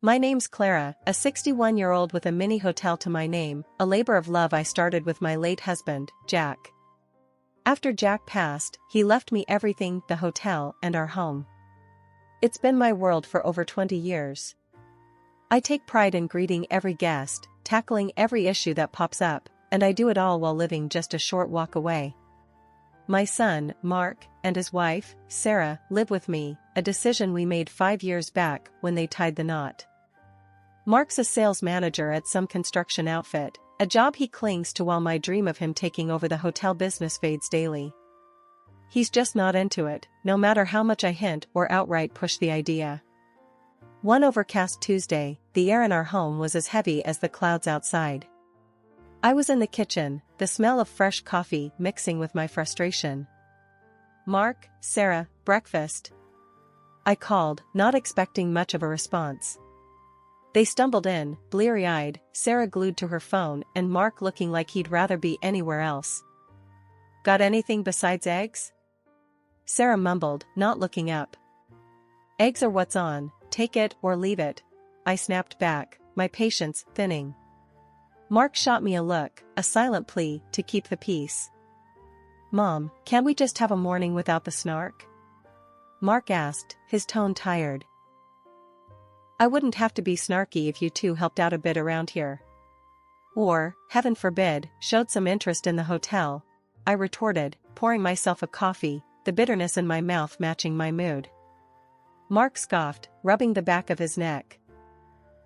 My name's Clara, a 61-year-old with a mini hotel to my name, a labor of love I started with my late husband, Jack. After Jack passed, he left me everything, the hotel and our home. It's been my world for over 20 years. I take pride in greeting every guest, tackling every issue that pops up, and I do it all while living just a short walk away. My son, Mark, and his wife, Sarah, live with me, a decision we made 5 years back when they tied the knot. Mark's a sales manager at some construction outfit, a job he clings to while my dream of him taking over the hotel business fades daily. He's just not into it, no matter how much I hint or outright push the idea. One overcast Tuesday, the air in our home was as heavy as the clouds outside. I was in the kitchen, the smell of fresh coffee mixing with my frustration. "Mark, Sarah, breakfast," I called, not expecting much of a response. They stumbled in, bleary-eyed, Sarah glued to her phone and Mark looking like he'd rather be anywhere else. "Got anything besides eggs?" Sarah mumbled, not looking up. "Eggs are what's on, take it or leave it," I snapped back, my patience thinning. Mark shot me a look, a silent plea to keep the peace. "Mom, can't we just have a morning without the snark?" Mark asked, his tone tired. "I wouldn't have to be snarky if you two helped out a bit around here. Or, heaven forbid, showed some interest in the hotel," I retorted, pouring myself a coffee, the bitterness in my mouth matching my mood. Mark scoffed, rubbing the back of his neck.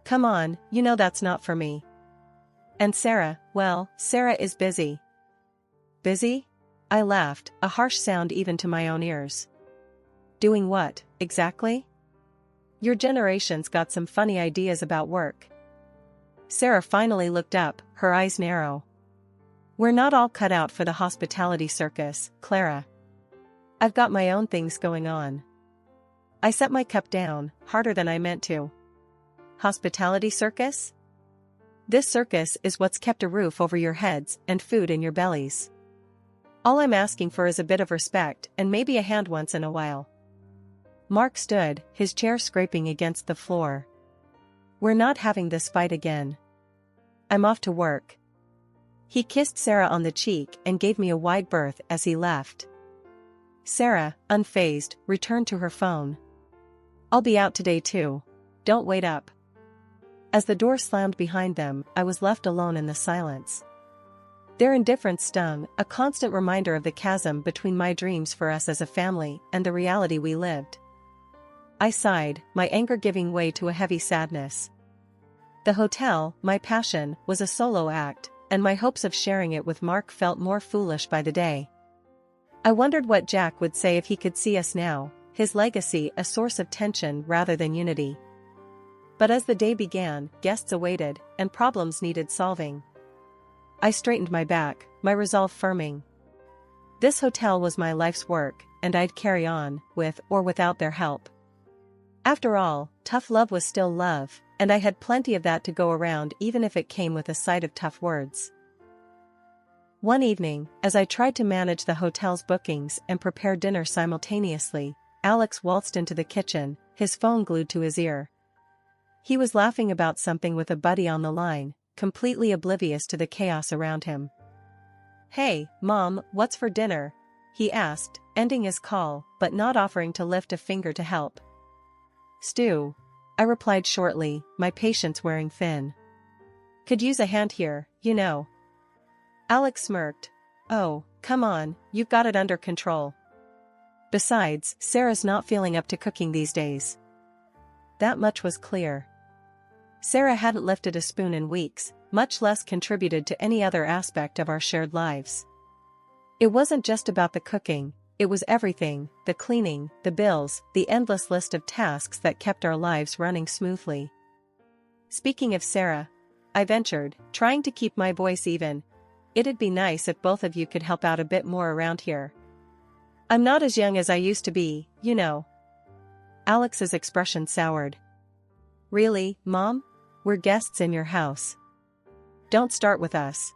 "Come on, you know that's not for me. And Sarah, well, Sarah is busy." "Busy?" I laughed, a harsh sound even to my own ears. "Doing what, exactly? Your generation's got some funny ideas about work." Sarah finally looked up, her eyes narrow. "We're not all cut out for the hospitality circus, Clara. I've got my own things going on." I set my cup down, harder than I meant to. "Hospitality circus? This circus is what's kept a roof over your heads and food in your bellies. All I'm asking for is a bit of respect and maybe a hand once in a while." Mark stood, his chair scraping against the floor. "We're not having this fight again. I'm off to work." He kissed Sarah on the cheek and gave me a wide berth as he left. Sarah, unfazed, returned to her phone. "I'll be out today too. Don't wait up." As the door slammed behind them, I was left alone in the silence. Their indifference stung, a constant reminder of the chasm between my dreams for us as a family and the reality we lived. I sighed, my anger giving way to a heavy sadness. The hotel, my passion, was a solo act, and my hopes of sharing it with Mark felt more foolish by the day. I wondered what Jack would say if he could see us now, his legacy a source of tension rather than unity. But as the day began, guests awaited, and problems needed solving. I straightened my back, my resolve firming. This hotel was my life's work, and I'd carry on, with or without their help. After all, tough love was still love, and I had plenty of that to go around even if it came with a side of tough words. One evening, as I tried to manage the hotel's bookings and prepare dinner simultaneously, Alex waltzed into the kitchen, his phone glued to his ear. He was laughing about something with a buddy on the line, completely oblivious to the chaos around him. "Hey, Mom, what's for dinner?" he asked, ending his call, but not offering to lift a finger to help. "Stew," I replied shortly, my patience wearing thin. "Could use a hand here, you know." Alex smirked. "Oh, come on, you've got it under control. Besides, Sarah's not feeling up to cooking these days." That much was clear. Sarah hadn't lifted a spoon in weeks, much less contributed to any other aspect of our shared lives. It wasn't just about the cooking, it was everything, the cleaning, the bills, the endless list of tasks that kept our lives running smoothly. "Speaking of Sarah," I ventured, trying to keep my voice even, "it'd be nice if both of you could help out a bit more around here. I'm not as young as I used to be, you know." Alex's expression soured. "Really, Mom? We're guests in your house. Don't start with us."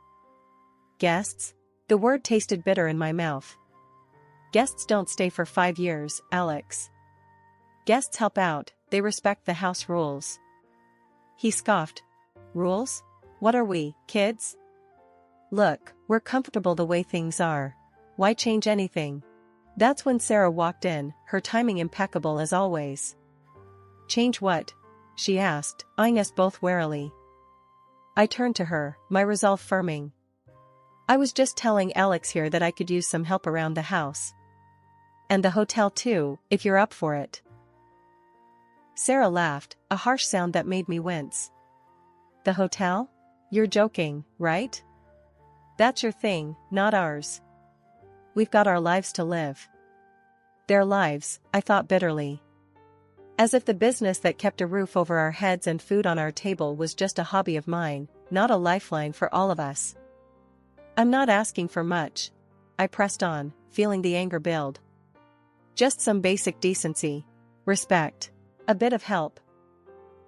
"Guests?" The word tasted bitter in my mouth. "Guests don't stay for 5 years, Alex. Guests help out, they respect the house rules. He scoffed. Rules? What are we, kids? Look, we're comfortable the way things are. Why change anything? That's when Sarah walked in, her timing impeccable as always. Change what? She asked, eyeing us both warily. I turned to her, my resolve firming. I was just telling Alex here that I could use some help around the house. And the hotel too, if you're up for it. Sarah laughed, a harsh sound that made me wince. The hotel? You're joking, right? That's your thing, not ours. We've got our lives to live. Their lives, I thought bitterly. As if the business that kept a roof over our heads and food on our table was just a hobby of mine, not a lifeline for all of us. I'm not asking for much. I pressed on, feeling the anger build. Just some basic decency. Respect. A bit of help.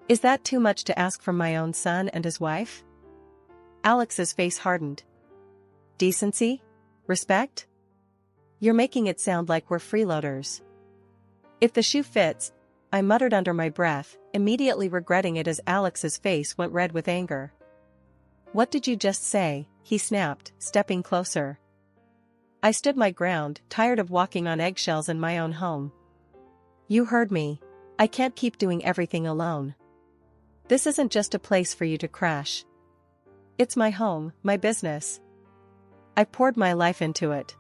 Is that too much to ask from my own son and his wife? Alex's face hardened. Decency? Respect? You're making it sound like we're freeloaders. If the shoe fits, I muttered under my breath, immediately regretting it as Alex's face went red with anger. What did you just say? He snapped, stepping closer. I stood my ground, tired of walking on eggshells in my own home. You heard me. I can't keep doing everything alone. This isn't just a place for you to crash. It's my home, my business. I poured my life into it.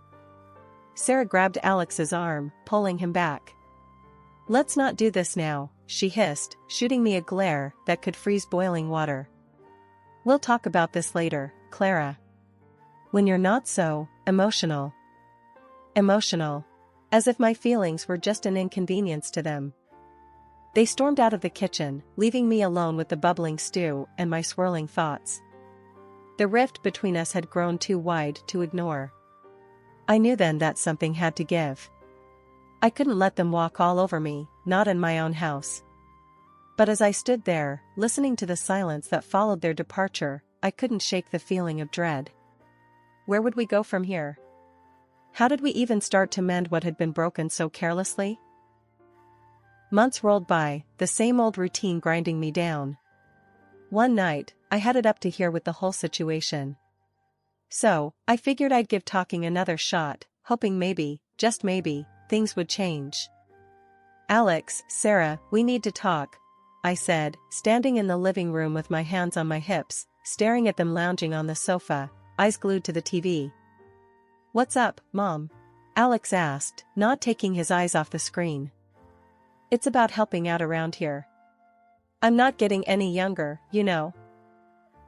Sarah grabbed Alex's arm, pulling him back. Let's not do this now, she hissed, shooting me a glare that could freeze boiling water. We'll talk about this later, Clara. When you're not so emotional. Emotional. As if my feelings were just an inconvenience to them. They stormed out of the kitchen, leaving me alone with the bubbling stew and my swirling thoughts. The rift between us had grown too wide to ignore. I knew then that something had to give. I couldn't let them walk all over me, not in my own house. But as I stood there, listening to the silence that followed their departure, I couldn't shake the feeling of dread. Where would we go from here? How did we even start to mend what had been broken so carelessly? Months rolled by, the same old routine grinding me down. One night, I had it up to here with the whole situation. So, I figured I'd give talking another shot, hoping maybe, just maybe, things would change. Alex, Sarah, we need to talk, I said, standing in the living room with my hands on my hips, staring at them lounging on the sofa, eyes glued to the TV. What's up, Mom? Alex asked, not taking his eyes off the screen. It's about helping out around here. I'm not getting any younger, you know.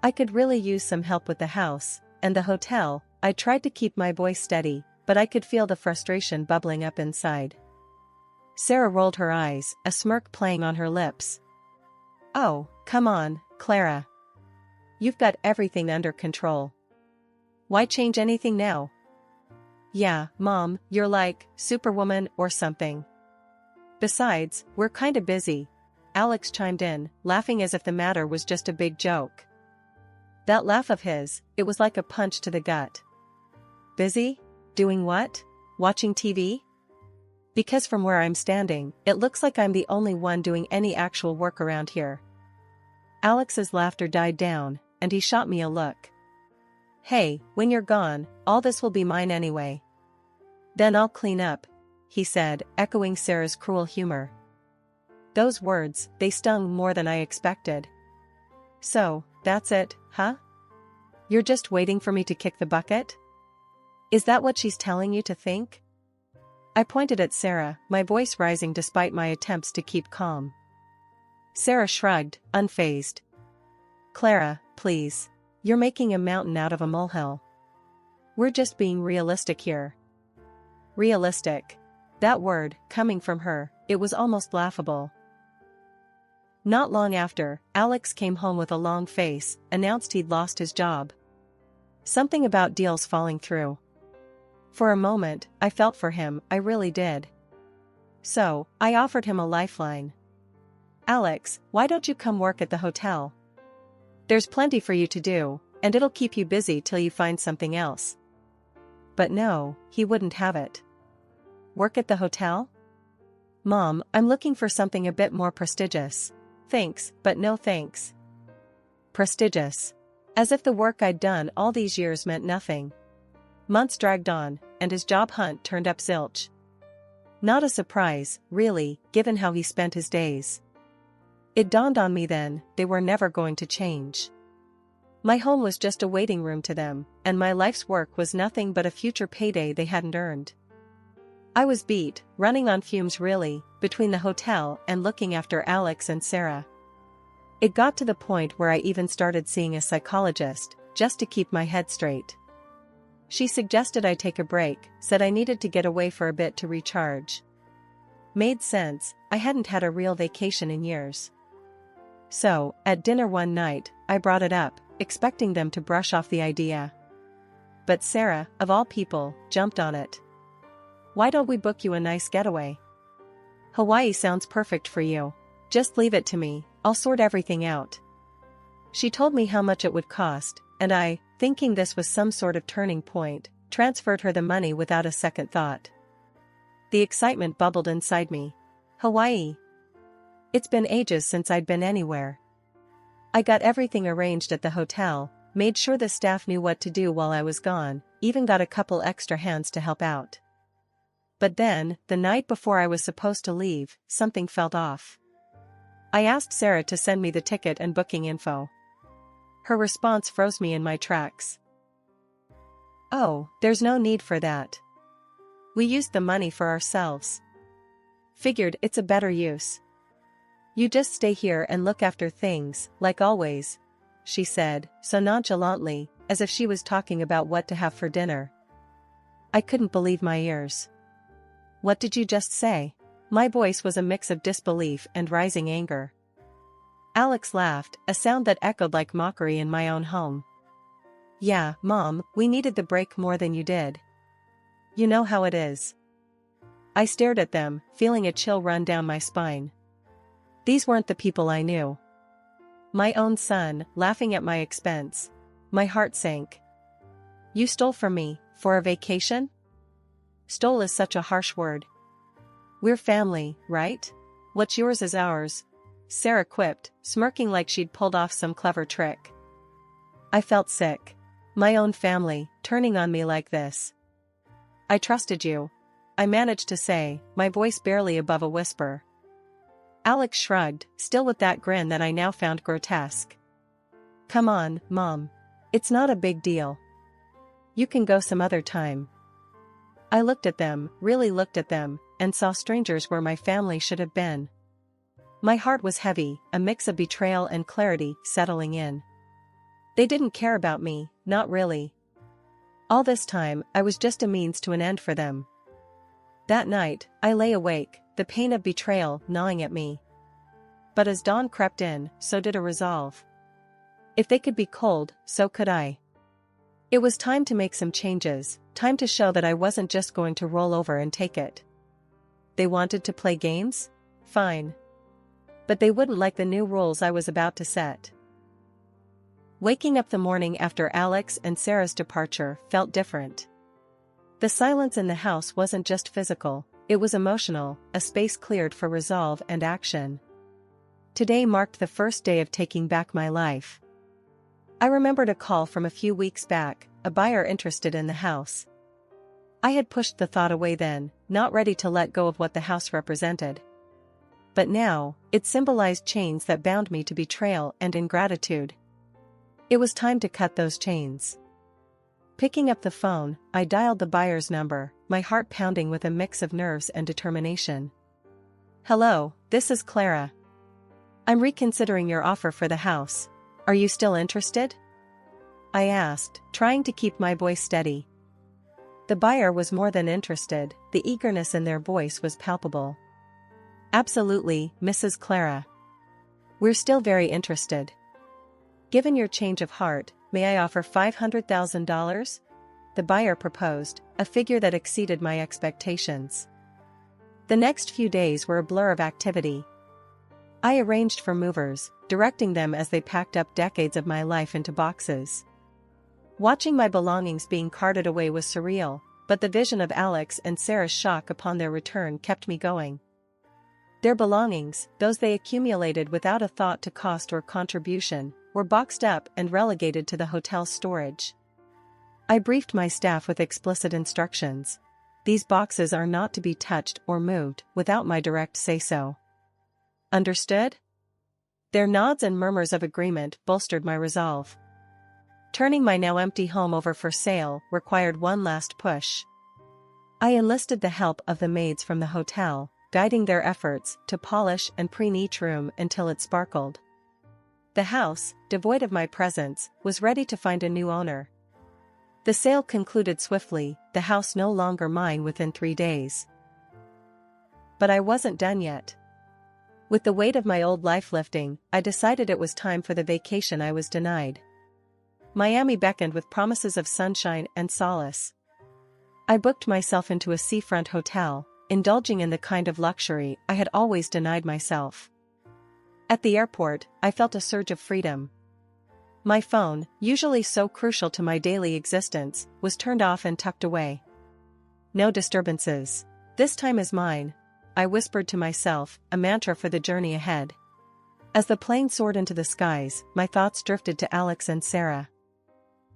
I could really use some help with the house, and the hotel. I tried to keep my voice steady, but I could feel the frustration bubbling up inside. Sarah rolled her eyes, a smirk playing on her lips. Oh, come on, Clara. You've got everything under control. Why change anything now? Yeah, Mom, you're like Superwoman or something. Besides, we're kinda busy. Alex chimed in, laughing as if the matter was just a big joke. That laugh of his, it was like a punch to the gut. Busy? Doing what? Watching TV? Because from where I'm standing, it looks like I'm the only one doing any actual work around here. Alex's laughter died down, and he shot me a look. Hey, when you're gone, all this will be mine anyway. Then I'll clean up, he said, echoing Sarah's cruel humor. Those words, they stung more than I expected. So, that's it, huh? You're just waiting for me to kick the bucket? Is that what she's telling you to think? I pointed at Sarah, my voice rising despite my attempts to keep calm. Sarah shrugged, unfazed. Clara, please. You're making a mountain out of a molehill. We're just being realistic here. Realistic. That word, coming from her, it was almost laughable. Not long after, Alex came home with a long face, announced he'd lost his job. Something about deals falling through. For a moment, I felt for him, I really did. So, I offered him a lifeline. Alex, why don't you come work at the hotel? There's plenty for you to do, and it'll keep you busy till you find something else. But no, he wouldn't have it. Work at the hotel? Mom, I'm looking for something a bit more prestigious. Thanks, but no thanks. prestigious. As if the work I'd done all these years meant nothing. Months dragged on, and his job hunt turned up zilch. Not a surprise, really, given how he spent his days. It dawned on me then, they were never going to change. My home was just a waiting room to them, and my life's work was nothing but a future payday they hadn't earned. I was beat, running on fumes really, between the hotel and looking after Alex and Sarah. It got to the point where I even started seeing a psychologist, just to keep my head straight. She suggested I take a break, said I needed to get away for a bit to recharge. Made sense, I hadn't had a real vacation in years. So, at dinner one night, I brought it up, expecting them to brush off the idea. But Sarah, of all people, jumped on it. "Why don't we book you a nice getaway? Hawaii sounds perfect for you. Just leave it to me, I'll sort everything out." She told me how much it would cost, and I, thinking this was some sort of turning point, transferred her the money without a second thought. The excitement bubbled inside me. Hawaii. It's been ages since I'd been anywhere. I got everything arranged at the hotel, made sure the staff knew what to do while I was gone, even got a couple extra hands to help out. But then, the night before I was supposed to leave, something felt off. I asked Sarah to send me the ticket and booking info. Her response froze me in my tracks. "Oh, there's no need for that. We used the money for ourselves. Figured it's a better use. You just stay here and look after things, like always," she said, so nonchalantly, as if she was talking about what to have for dinner. I couldn't believe my ears. "What did you just say?" My voice was a mix of disbelief and rising anger. Alex laughed, a sound that echoed like mockery in my own home. "Yeah, Mom, we needed the break more than you did. You know how it is." I stared at them, feeling a chill run down my spine. These weren't the people I knew. My own son, laughing at my expense. My heart sank. "You stole from me, for a vacation?" Stole is such a harsh word. "We're family, right? What's yours is ours," Sarah quipped, smirking like she'd pulled off some clever trick. I felt sick. My own family, turning on me like this. "I trusted you," I managed to say, my voice barely above a whisper. Alex shrugged, still with that grin that I now found grotesque. "Come on, Mom. It's not a big deal. You can go some other time." I looked at them, really looked at them, and saw strangers where my family should have been. My heart was heavy, a mix of betrayal and clarity settling in. They didn't care about me, not really. All this time, I was just a means to an end for them. That night, I lay awake, the pain of betrayal gnawing at me. But as dawn crept in, so did a resolve. If they could be cold, so could I. It was time to make some changes, time to show that I wasn't just going to roll over and take it. They wanted to play games? Fine. But they wouldn't like the new rules I was about to set. Waking up the morning after Alex and Sarah's departure felt different. The silence in the house wasn't just physical, it was emotional, a space cleared for resolve and action. Today marked the first day of taking back my life. I remembered a call from a few weeks back, a buyer interested in the house. I had pushed the thought away then, not ready to let go of what the house represented. But now, it symbolized chains that bound me to betrayal and ingratitude. It was time to cut those chains. Picking up the phone, I dialed the buyer's number, my heart pounding with a mix of nerves and determination. "Hello, this is Clara. I'm reconsidering your offer for the house. Are you still interested?" I asked, trying to keep my voice steady. The buyer was more than interested, the eagerness in their voice was palpable. "Absolutely, Mrs. Clara. We're still very interested. Given your change of heart, may I offer $500,000? The buyer proposed, a figure that exceeded my expectations. The next few days were a blur of activity. I arranged for movers, directing them as they packed up decades of my life into boxes. Watching my belongings being carted away was surreal, but the vision of Alex and Sarah's shock upon their return kept me going. Their belongings, those they accumulated without a thought to cost or contribution, were boxed up and relegated to the hotel's storage. I briefed my staff with explicit instructions. These boxes are not to be touched or moved without my direct say-so. Understood? Their nods and murmurs of agreement bolstered my resolve. Turning my now empty home over for sale required one last push. I enlisted the help of the maids from the hotel, guiding their efforts to polish and preen each room until it sparkled. The house, devoid of my presence, was ready to find a new owner. The sale concluded swiftly, the house no longer mine within 3 days. But I wasn't done yet. With the weight of my old life lifting, I decided it was time for the vacation I was denied. Miami beckoned with promises of sunshine and solace. I booked myself into a seafront hotel, indulging in the kind of luxury I had always denied myself. At the airport, I felt a surge of freedom. My phone, usually so crucial to my daily existence, was turned off and tucked away. No disturbances. This time is mine, I whispered to myself, a mantra for the journey ahead. As the plane soared into the skies, my thoughts drifted to Alex and Sarah.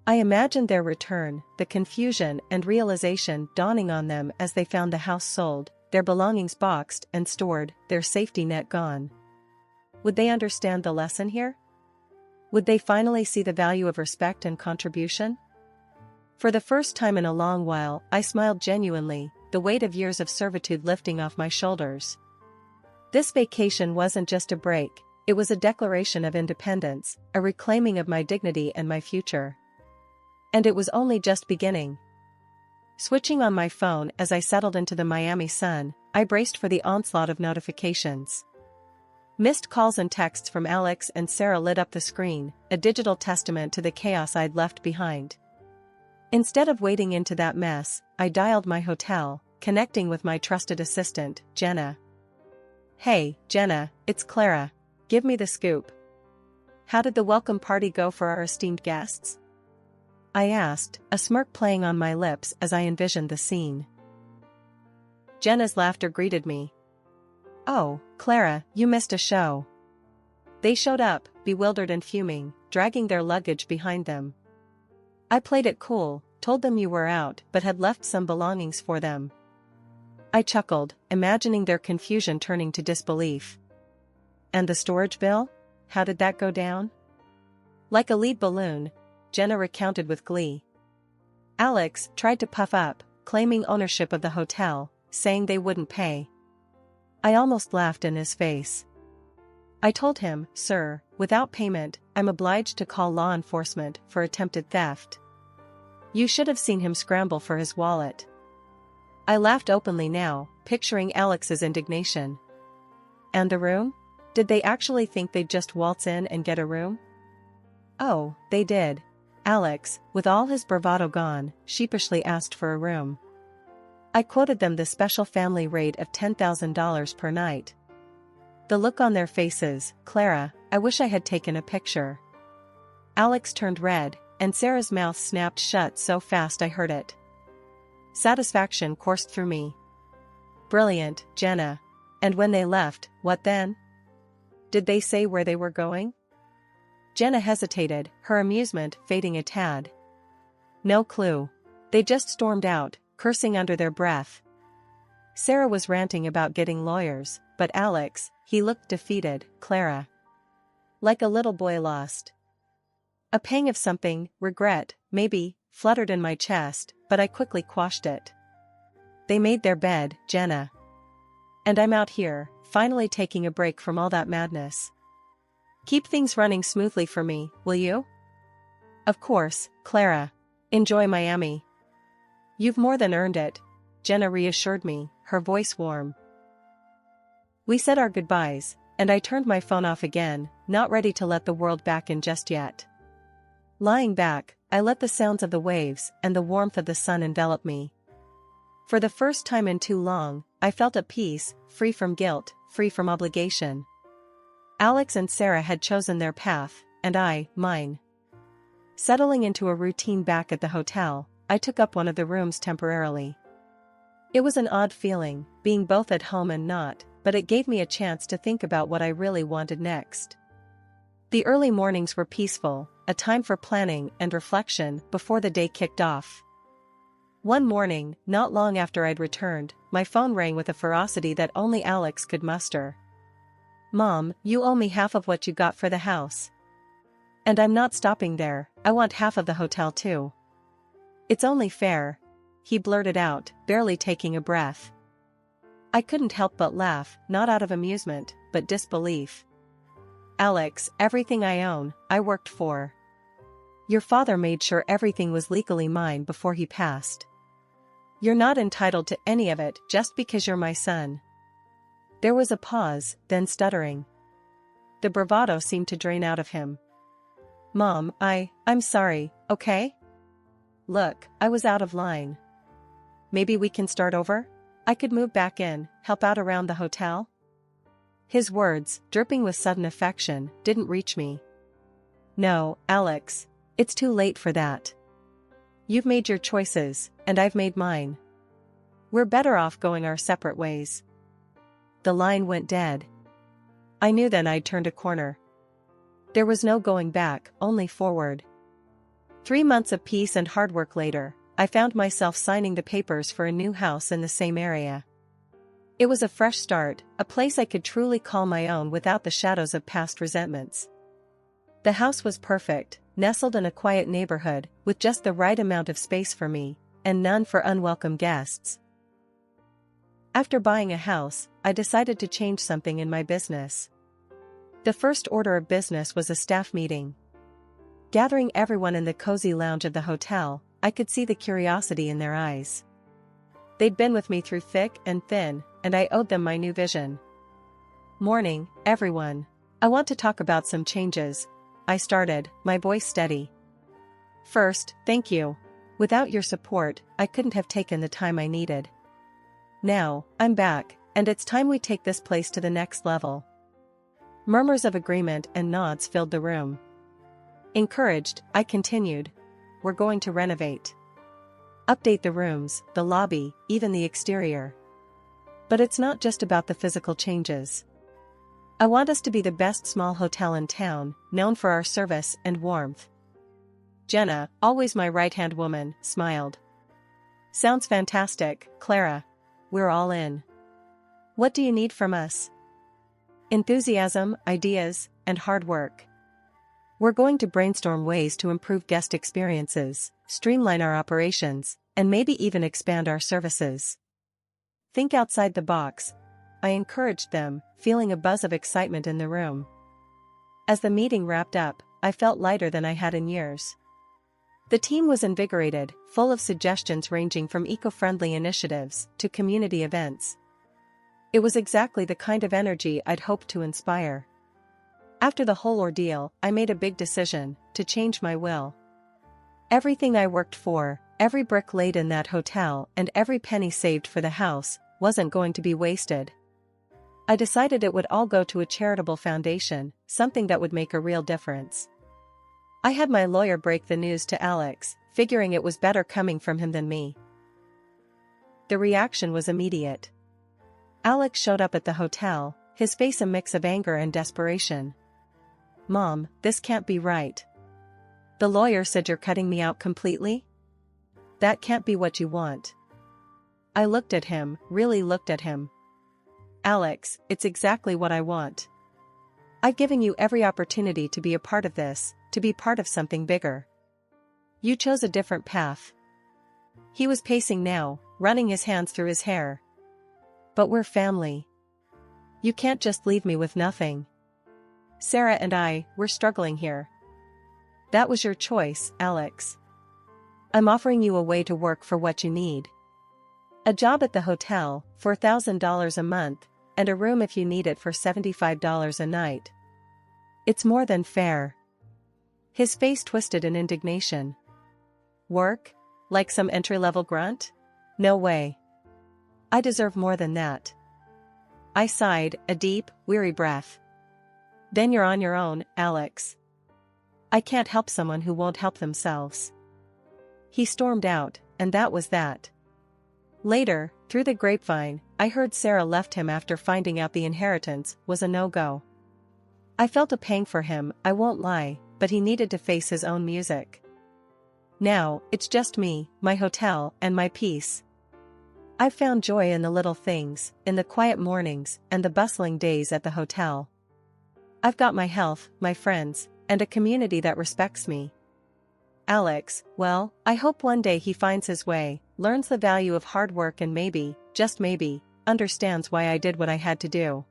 I imagined their return, the confusion and realization dawning on them as they found the house sold, their belongings boxed and stored, their safety net gone. Would they understand the lesson here? Would they finally see the value of respect and contribution? For the first time in a long while, I smiled genuinely, the weight of years of servitude lifting off my shoulders. This vacation wasn't just a break, it was a declaration of independence, a reclaiming of my dignity and my future. And it was only just beginning. Switching on my phone as I settled into the Miami sun, I braced for the onslaught of notifications. Missed calls and texts from Alex and Sarah lit up the screen, a digital testament to the chaos I'd left behind. Instead of wading into that mess, I dialed my hotel, connecting with my trusted assistant, Jenna. "Hey, Jenna, it's Clara. Give me the scoop. How did the welcome party go for our esteemed guests?" I asked, a smirk playing on my lips as I envisioned the scene. Jenna's laughter greeted me. "Oh, Clara, you missed a show." They showed up, bewildered and fuming, dragging their luggage behind them. I played it cool, told them you were out but had left some belongings for them. I chuckled, imagining their confusion turning to disbelief. "And the storage bill? How did that go down?" Like a lead balloon, Jenna recounted with glee. Alex tried to puff up, claiming ownership of the hotel, saying they wouldn't pay. I almost laughed in his face. I told him, "Sir, without payment, I'm obliged to call law enforcement for attempted theft." You should have seen him scramble for his wallet. I laughed openly now, picturing Alex's indignation. And the room? Did they actually think they'd just waltz in and get a room? Oh, they did. Alex, with all his bravado gone, sheepishly asked for a room. I quoted them the special family rate of $10,000 per night. The look on their faces, Clara, I wish I had taken a picture. Alex turned red, and Sarah's mouth snapped shut so fast I heard it. Satisfaction coursed through me. Brilliant, Jenna. And when they left, what then? Did they say where they were going? Jenna hesitated, her amusement fading a tad. No clue. They just stormed out, cursing under their breath. Sarah was ranting about getting lawyers, but Alex, he looked defeated, Clara. Like a little boy lost. A pang of something, regret, maybe, fluttered in my chest, but I quickly quashed it. They made their bed, Jenna. And I'm out here, finally taking a break from all that madness. Keep things running smoothly for me, will you? Of course, Clara. Enjoy Miami. You've more than earned it, Jenna reassured me, her voice warm. We said our goodbyes, and I turned my phone off again, not ready to let the world back in just yet. Lying back, I let the sounds of the waves and the warmth of the sun envelop me. For the first time in too long, I felt at peace, free from guilt, free from obligation. Alex and Sarah had chosen their path, and I, mine. Settling into a routine back at the hotel, I took up one of the rooms temporarily. It was an odd feeling, being both at home and not, but it gave me a chance to think about what I really wanted next. The early mornings were peaceful, a time for planning and reflection before the day kicked off. One morning, not long after I'd returned, my phone rang with a ferocity that only Alex could muster. "Mom, you owe me half of what you got for the house. And I'm not stopping there, I want half of the hotel too." "It's only fair," he blurted out, barely taking a breath. I couldn't help but laugh, not out of amusement, but disbelief. "Alex, everything I own, I worked for. Your father made sure everything was legally mine before he passed. You're not entitled to any of it just because you're my son." There was a pause, then stuttering. The bravado seemed to drain out of him. "Mom, I'm sorry, okay? Look, I was out of line. Maybe we can start over? I could move back in, help out around the hotel?" His words, dripping with sudden affection, didn't reach me. "No, Alex. It's too late for that. You've made your choices, and I've made mine. We're better off going our separate ways." The line went dead. I knew then I'd turned a corner. There was no going back, only forward. 3 months of peace and hard work later, I found myself signing the papers for a new house in the same area. It was a fresh start, a place I could truly call my own without the shadows of past resentments. The house was perfect, nestled in a quiet neighborhood, with just the right amount of space for me, and none for unwelcome guests. After buying a house, I decided to change something in my business. The first order of business was a staff meeting. Gathering everyone in the cozy lounge of the hotel, I could see the curiosity in their eyes. They'd been with me through thick and thin, and I owed them my new vision. "Morning, everyone. I want to talk about some changes," I started, my voice steady. "First, thank you. Without your support, I couldn't have taken the time I needed. Now, I'm back, and it's time we take this place to the next level." Murmurs of agreement and nods filled the room. Encouraged, I continued. "We're going to renovate. Update the rooms, the lobby, even the exterior. But it's not just about the physical changes. I want us to be the best small hotel in town, known for our service and warmth." Jenna, always my right-hand woman, smiled. "Sounds fantastic, Clara. We're all in. What do you need from us?" "Enthusiasm, ideas, and hard work. We're going to brainstorm ways to improve guest experiences, streamline our operations, and maybe even expand our services. Think outside the box," I encouraged them, feeling a buzz of excitement in the room. As the meeting wrapped up, I felt lighter than I had in years. The team was invigorated, full of suggestions ranging from eco-friendly initiatives to community events. It was exactly the kind of energy I'd hoped to inspire. After the whole ordeal, I made a big decision: to change my will. Everything I worked for, every brick laid in that hotel, and every penny saved for the house, wasn't going to be wasted. I decided it would all go to a charitable foundation, something that would make a real difference. I had my lawyer break the news to Alex, figuring it was better coming from him than me. The reaction was immediate. Alex showed up at the hotel, his face a mix of anger and desperation. "Mom, this can't be right. The lawyer said you're cutting me out completely? That can't be what you want." I looked at him, really looked at him. "Alex, it's exactly what I want. I've given you every opportunity to be a part of this, to be part of something bigger. You chose a different path." He was pacing now, running his hands through his hair. "But we're family. You can't just leave me with nothing. Sarah and we're struggling here." "That was your choice, Alex. I'm offering you a way to work for what you need. A job at the hotel, $4,000 a month, and a room if you need it for $75 a night. It's more than fair." His face twisted in indignation. "Work? Like some entry-level grunt? No way. I deserve more than that." I sighed, a deep, weary breath. "Then you're on your own, Alex. I can't help someone who won't help themselves." He stormed out, and that was that. Later, through the grapevine, I heard Sarah left him after finding out the inheritance was a no-go. I felt a pang for him, I won't lie, but he needed to face his own music. Now, it's just me, my hotel, and my peace. I've found joy in the little things, in the quiet mornings, and the bustling days at the hotel. I've got my health, my friends, and a community that respects me. Alex, well, I hope one day he finds his way, learns the value of hard work and maybe, just maybe, understands why I did what I had to do.